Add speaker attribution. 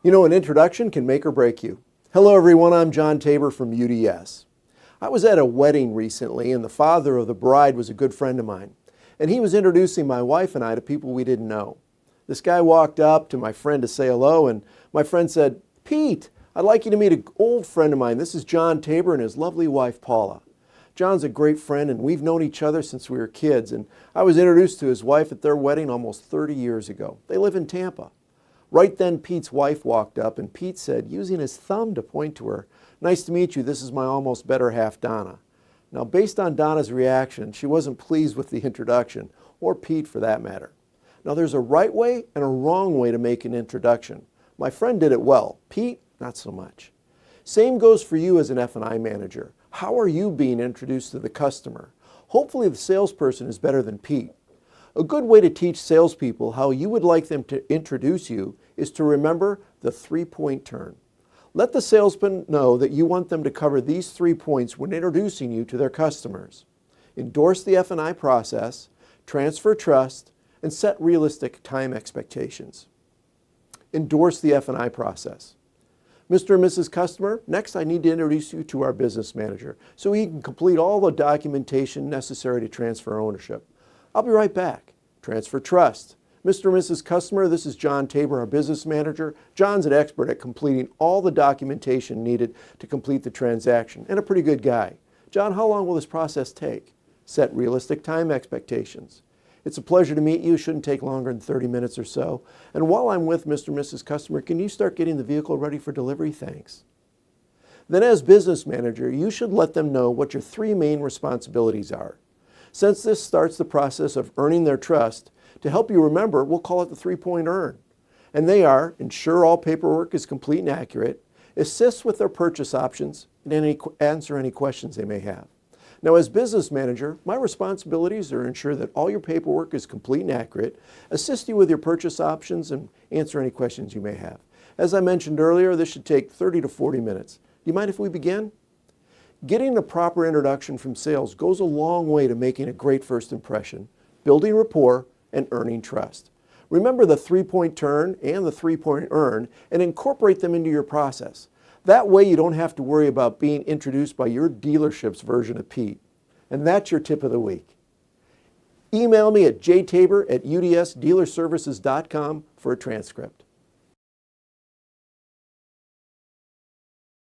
Speaker 1: You know, an introduction can make or break you. Hello everyone, I'm John Tabor from UDS. I was at a wedding recently and the father of the bride was a good friend of mine. And he was introducing my wife and I to people we didn't know. This guy walked up to my friend to say hello and my friend said, "Pete, I'd like you to meet an old friend of mine. This is John Tabor and his lovely wife Paula." John's a great friend and we've known each other since we were kids, and I was introduced to his wife at their wedding almost 30 years ago. They live in Tampa. Right then, Pete's wife walked up and Pete said, using his thumb to point to her, "Nice to meet you. This is my almost better half, Donna." Now, based on Donna's reaction, she wasn't pleased with the introduction, or Pete for that matter. Now, there's a right way and a wrong way to make an introduction. My friend did it well. Pete, not so much. Same goes for you as an F&I manager. How are you being introduced to the customer? Hopefully the salesperson is better than Pete. A good way to teach salespeople how you would like them to introduce you is to remember the three-point turn. Let the salesman know that you want them to cover these 3 points when introducing you to their customers. Endorse the F&I process, transfer trust, and set realistic time expectations. Endorse the F&I process. Mr. and Mrs. Customer, next I need to introduce you to our business manager so he can complete all the documentation necessary to transfer ownership. I'll be right back. Transfer trust. Mr. and Mrs. Customer, this is John Tabor, our business manager. John's an expert at completing all the documentation needed to complete the transaction and a pretty good guy. John, how long will this process take? Set realistic time expectations. It's a pleasure to meet you. Shouldn't take longer than 30 minutes or so. And while I'm with Mr. and Mrs. Customer, can you start getting the vehicle ready for delivery? Thanks. Then as business manager, you should let them know what your 3 main responsibilities are. Since this starts the process of earning their trust, to help you remember, we'll call it the 3-point earn. And they are: ensure all paperwork is complete and accurate, assist with their purchase options, and answer any questions they may have. Now, as business manager, my responsibilities are to ensure that all your paperwork is complete and accurate, assist you with your purchase options, and answer any questions you may have. As I mentioned earlier, this should take 30 to 40 minutes. Do you mind if we begin? Getting a proper introduction from sales goes a long way to making a great first impression, building rapport, and earning trust. Remember the 3-point turn and the 3-point earn and incorporate them into your process. That way you don't have to worry about being introduced by your dealership's version of Pete. And that's your tip of the week. Email me at jtabor@udsdealerservices.com for a transcript.